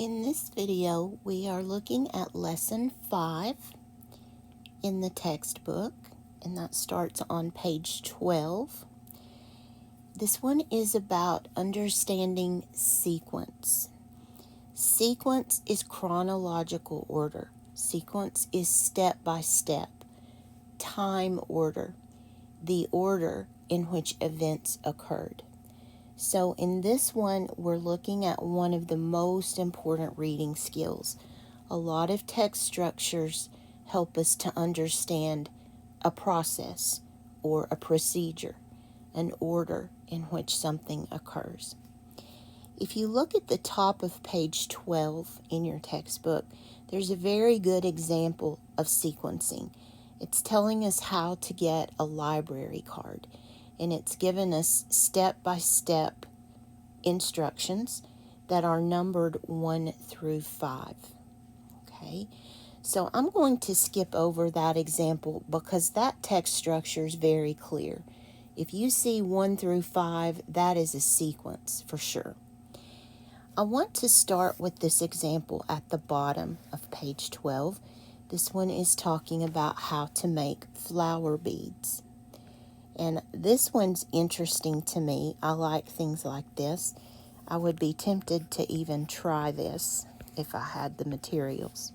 In this video, we are looking at Lesson 5 in the textbook, and that starts on page 12. This one is about understanding sequence. Sequence is chronological order. Sequence is step by step. Time order, the order in which events occurred. So in this one, we're looking at one of the most important reading skills. A lot of text structures help us to understand a process or a procedure, an order in which something occurs. If you look at the top of page 12 in your textbook, there's a very good example of sequencing. It's telling us how to get a library card, and it's given us step-by-step instructions that are numbered 1 through 5. Okay, so I'm going to skip over that example because that text structure is very clear. If you see 1 through 5, that is a sequence for sure. I want to start with this example at the bottom of page 12. This one is talking about how to make flower beads. And this one's interesting to me. I like things like this. I would be tempted to even try this if I had the materials.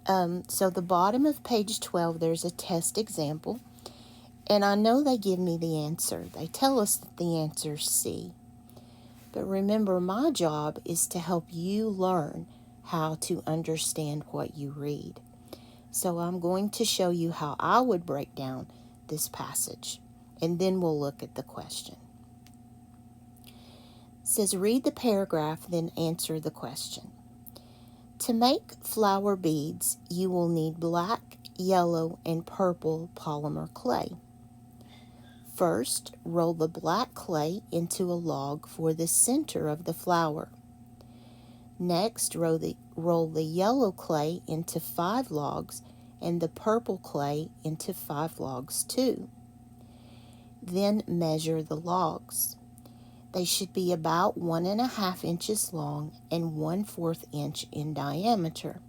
So the bottom of page 12, there's a test example. And I know they give me the answer. They tell us that the answer is C. But remember, my job is to help you learn how to understand what you read. So I'm going to show you how I would break down this passage, and then we'll look at the question. It says, read the paragraph, then answer the question. To make flower beads, you will need black, yellow, and purple polymer clay. First, roll the black clay into a log for the center of the flower. Next, roll the yellow clay into 5 logs and the purple clay into 5 logs too. Then measure the logs. They should be about 1.5 inches long and 1/4 inch in diameter.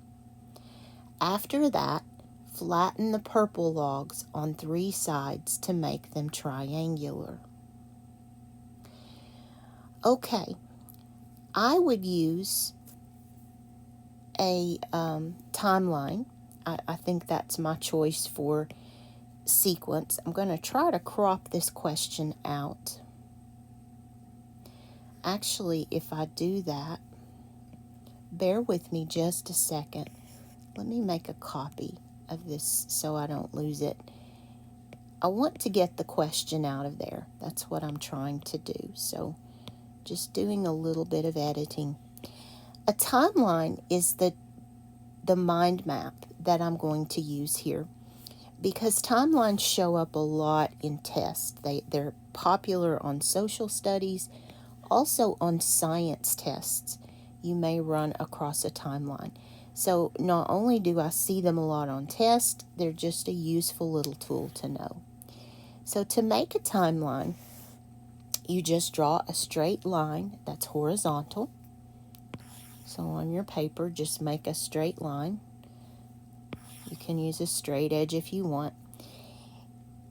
After that, flatten the purple logs on 3 sides to make them triangular. Okay, I would use a timeline. I think that's my choice for sequence. I'm going to try to crop this question out. Actually, if I do that, bear with me just a second. Let me make a copy of this so I don't lose it. I want to get the question out of there. That's what I'm trying to do. So just doing a little bit of editing. A timeline is the mind map that I'm going to use here, because timelines show up a lot in tests. They're popular on social studies, also on science tests. You may run across a timeline. So not only do I see them a lot on tests, they're just a useful little tool to know. So to make a timeline, you just draw a straight line that's horizontal. So on your paper, just make a straight line. You can use a straight edge if you want.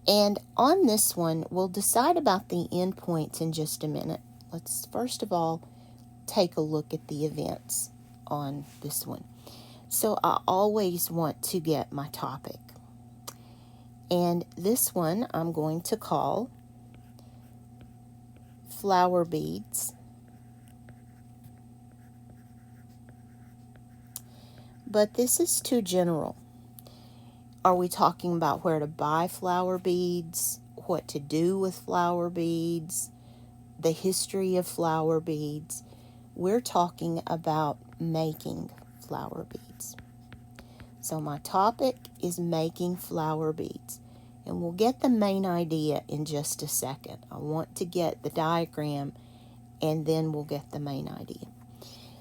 And on this one, we'll decide about the endpoints in just a minute. Let's first of all take a look at the events on this one. So I always want to get my topic. And this one I'm going to call flower beads. But this is too general. Are we talking about where to buy flower beads, what to do with flower beads, the history of flower beads? We're talking about making flower beads. So my topic is making flower beads, and we'll get the main idea in just a second. I want to get the diagram, and then we'll get the main idea.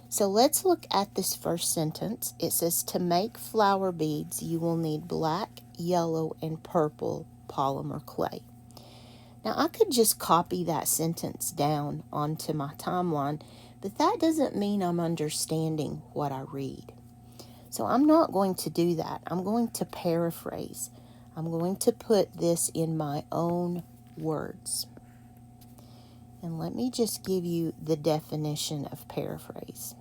So let's look at this first sentence. It says, to make flower beads, you will need black, yellow, and purple polymer clay. Now, I could just copy that sentence down onto my timeline, But that doesn't mean I'm understanding what I read. So I'm not going to do that. I'm going to paraphrase. I'm going to put this in my own words. And let me just give you the definition of paraphrase.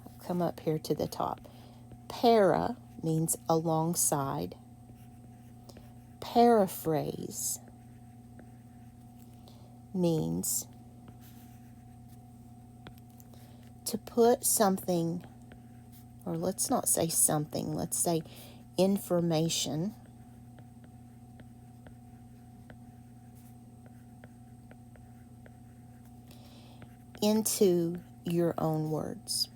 I'll come up here to the top. Para means alongside. Paraphrase means to put something, or let's not say something, let's say information into your own words.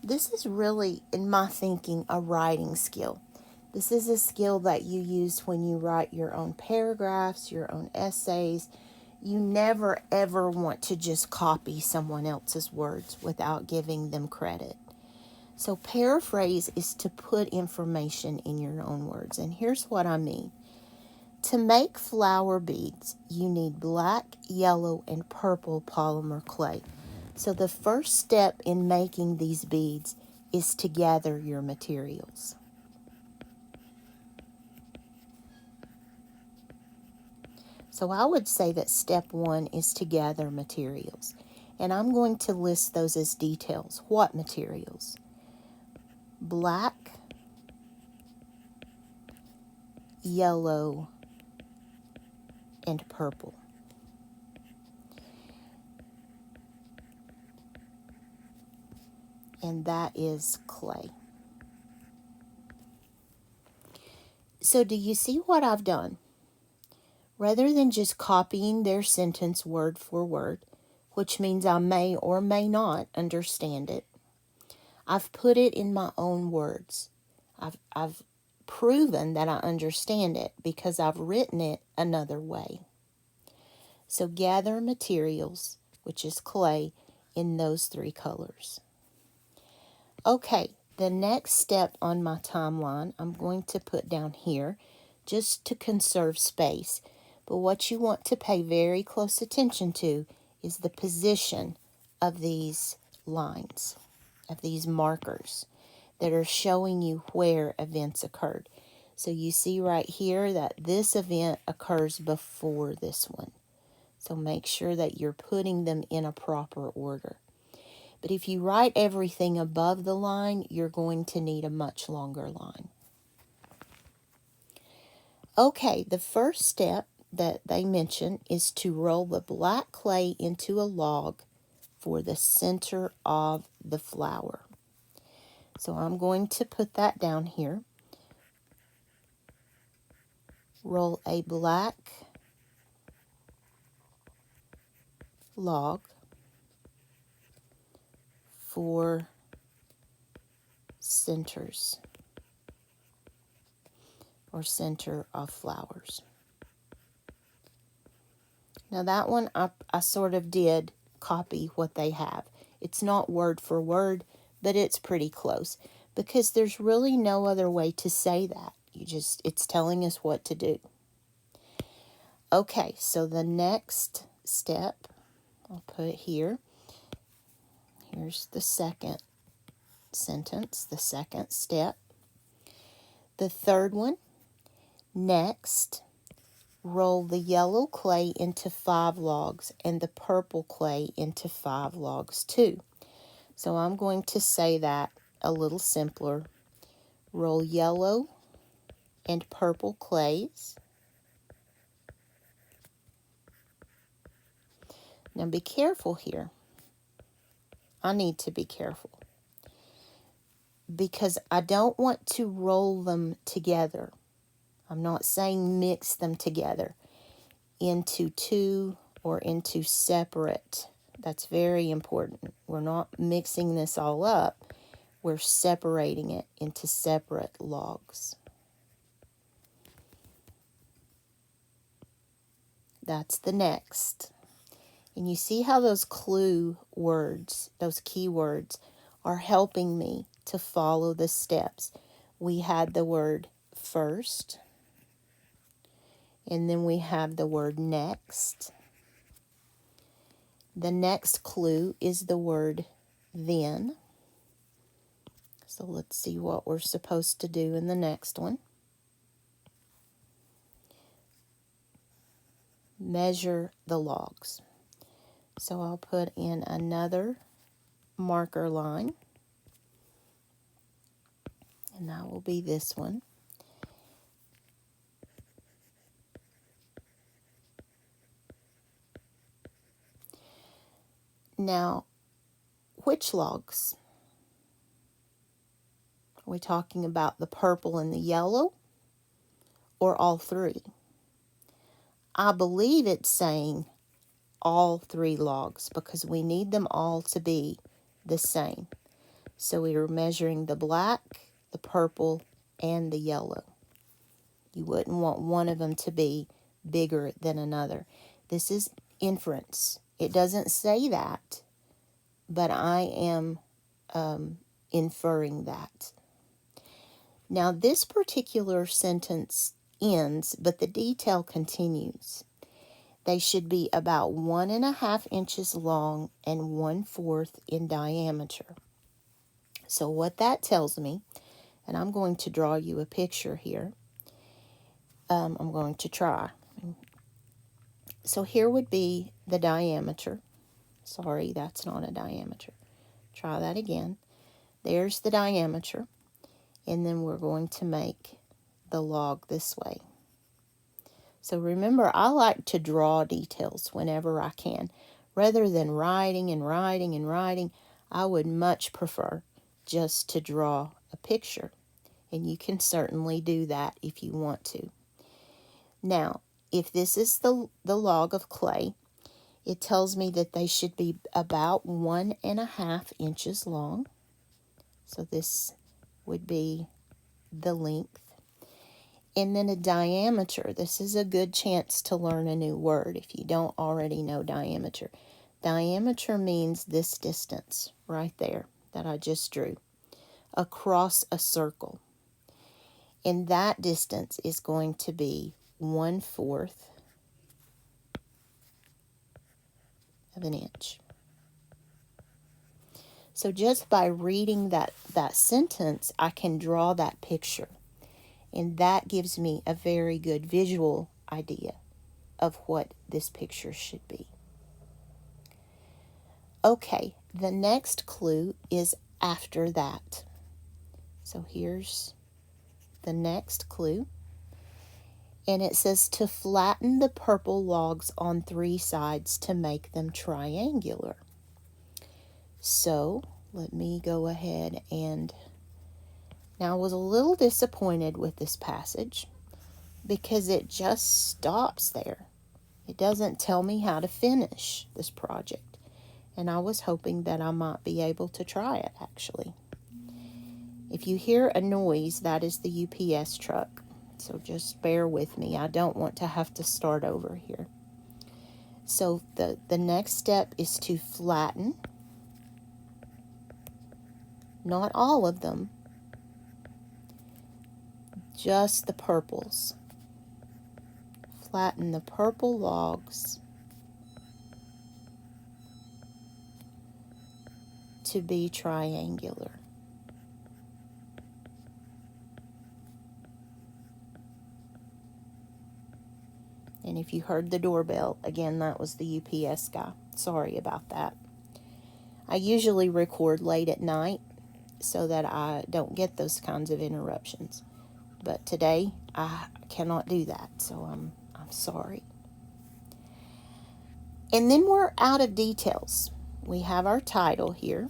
This is really, in my thinking, a writing skill. This is a skill that you use when you write your own paragraphs, your own essays. You never, ever want to just copy someone else's words without giving them credit. So paraphrase is to put information in your own words. And here's what I mean. To make flower beads, you need black, yellow, and purple polymer clay. So the first step in making these beads is to gather your materials. So I would say that step 1 is to gather materials. And I'm going to list those as details. What materials? Black, yellow, and purple. And that is clay. So do you see what I've done? Rather than just copying their sentence word for word, which means I may or may not understand it, I've put it in my own words. I've proven that I understand it because I've written it another way. So gather materials, which is clay, in those 3 colors. Okay, the next step on my timeline, I'm going to put down here just to conserve space. But what you want to pay very close attention to is the position of these lines, of these markers that are showing you where events occurred. So you see right here that this event occurs before this one. So make sure that you're putting them in a proper order. But if you write everything above the line, you're going to need a much longer line. Okay, the first step that they mention is to roll the black clay into a log for the center of the flower. So I'm going to put that down here. Roll a black log for centers or center of flowers. Now that one I sort of did copy what they have. It's not word for word, but it's pretty close because there's really no other way to say that. It's telling us what to do. Okay, so the next step, I'll put here. Here's the second sentence, the second step. The third one, next, roll the yellow clay into 5 logs and the purple clay into 5 logs too. So I'm going to say that a little simpler. Roll yellow and purple clays. Now be careful here. I need to be careful because I don't want to roll them together. I'm not saying mix them together into 2 or into separate. That's very important. We're not mixing this all up. We're separating it into separate logs. That's the next. And you see how those clue words, those key words, are helping me to follow the steps. We had the word first, And then we have the word next. The next clue is the word then. So let's see what we're supposed to do in the next one. Measure the logs. So I'll put in another marker line, and that will be this one. Now, which logs? Are we talking about the purple and the yellow, or all three? I believe it's saying all three logs because we need them all to be the same. So we are measuring the black, the purple, and the yellow. You wouldn't want one of them to be bigger than another. This is inference. It doesn't say that, but I am inferring that. Now, this particular sentence ends, but the detail continues. They should be about 1.5 inches long and 1/4 in diameter. So what that tells me, and I'm going to draw you a picture here. I'm going to try. So here would be the diameter. Sorry, that's not a diameter. Try that again. There's the diameter. And then we're going to make the log this way. So remember, I like to draw details whenever I can. Rather than writing and writing and writing, I would much prefer just to draw a picture. And you can certainly do that if you want to. Now, if this is the log of clay, it tells me that they should be about 1.5 inches long. So this would be the length. And then a diameter. This is a good chance to learn a new word if you don't already know diameter. Diameter means this distance right there that I just drew across a circle. And that distance is going to be 1/4 of an inch. So just by reading that sentence, I can draw that picture. And that gives me a very good visual idea of what this picture should be. Okay, the next clue is after that. So here's the next clue. And it says to flatten the purple logs on 3 sides to make them triangular. So let me go ahead and... Now I was a little disappointed with this passage because it just stops there. It doesn't tell me how to finish this project. And I was hoping that I might be able to try it, actually. If you hear a noise, that is the UPS truck. So just bear with me. I don't want to have to start over here. So the next step is to flatten. Not all of them. Just the purples. Flatten the purple logs to be triangular. And if you heard the doorbell, again, that was the UPS guy. Sorry about that. I usually record late at night so that I don't get those kinds of interruptions. But today, I cannot do that, so I'm sorry. And then we're out of details. We have our title here,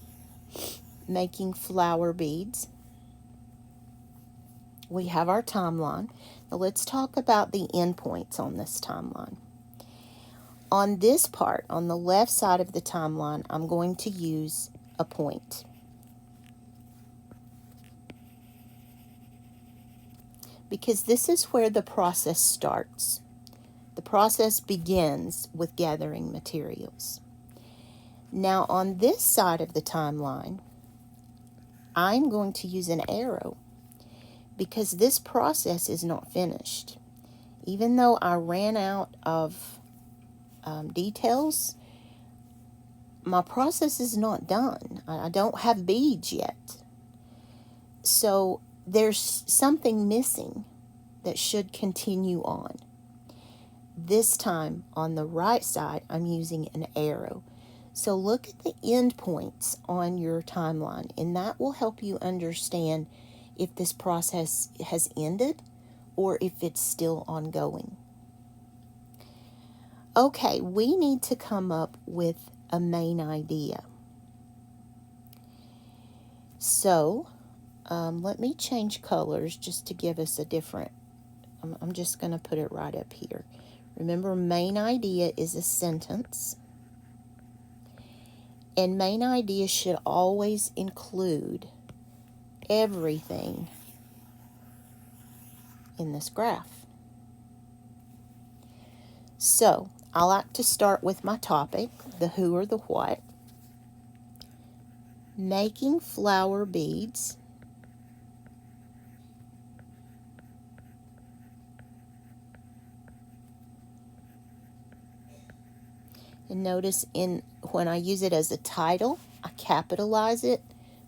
Making Flower Beads. We have our timeline. Now let's talk about the endpoints on this timeline. On this part, on the left side of the timeline, I'm going to use a point. Because this is where the process starts. The process begins with gathering materials. Now on this side of the timeline, I'm going to use an arrow because this process is not finished. Even though I ran out of details, my process is not done. I don't have beads yet. So there's something missing that should continue on. This time on the right side, I'm using an arrow. So look at the end points on your timeline, and that will help you understand if this process has ended or if it's still ongoing. Okay, we need to come up with a main idea. So let me change colors just to give us a different, I'm just going to put it right up here. Remember, main idea is a sentence. And main idea should always include everything in this graph. So I like to start with my topic, the who or the what. Making flower beads. And notice when I use it as a title, I capitalize it.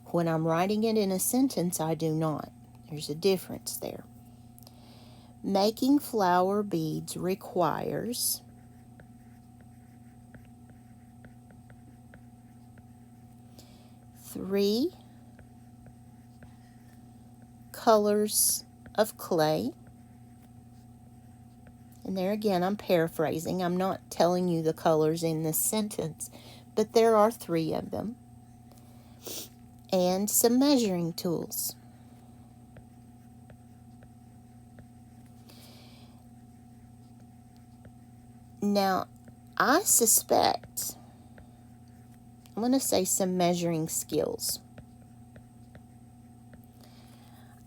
When I'm writing it in a sentence, I do not. There's a difference there. Making flower beads requires three colors of clay. And there again, I'm paraphrasing. I'm not telling you the colors in this sentence, but there are three of them. And some measuring tools. Now, I suspect, I'm going to say some measuring skills.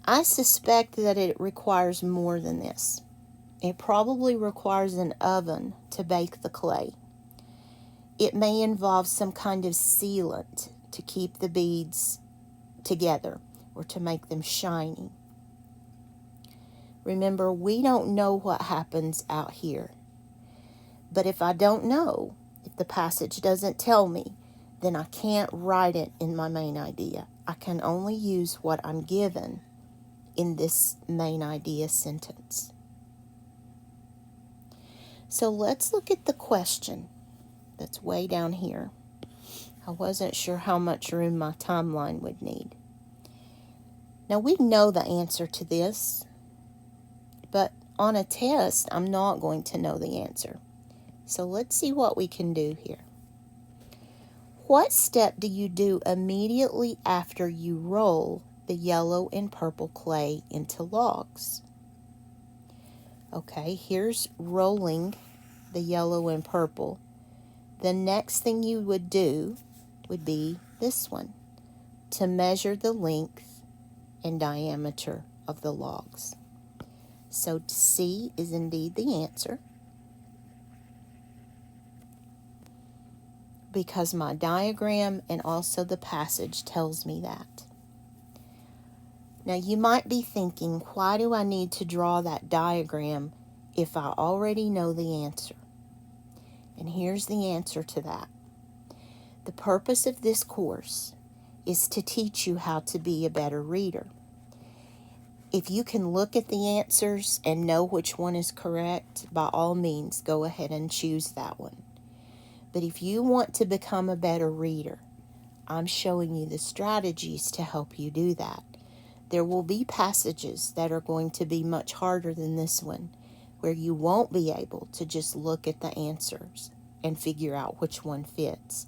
I suspect that it requires more than this. It probably requires an oven to bake the clay. It may involve some kind of sealant to keep the beads together or to make them shiny. Remember, we don't know what happens out here. But if I don't know, if the passage doesn't tell me, then I can't write it in my main idea. I can only use what I'm given in this main idea sentence. So let's look at the question that's way down here. I wasn't sure how much room my timeline would need. Now we know the answer to this, but on a test, I'm not going to know the answer. So let's see what we can do here. What step do you do immediately after you roll the yellow and purple clay into logs? Okay, here's rolling the yellow and purple. The next thing you would do would be this one, to measure the length and diameter of the logs. So C is indeed the answer, because my diagram and also the passage tells me that. Now you might be thinking, why do I need to draw that diagram if I already know the answer? And here's the answer to that. The purpose of this course is to teach you how to be a better reader. If you can look at the answers and know which one is correct, by all means, go ahead and choose that one. But if you want to become a better reader, I'm showing you the strategies to help you do that. There will be passages that are going to be much harder than this one, where you won't be able to just look at the answers and figure out which one fits.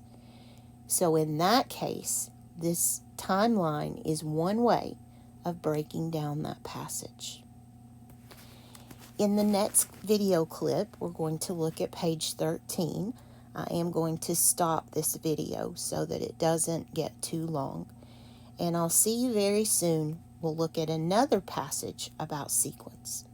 So in that case, this timeline is one way of breaking down that passage. In the next video clip, we're going to look at page 13. I am going to stop this video so that it doesn't get too long. And I'll see you very soon. We'll look at another passage about sequence.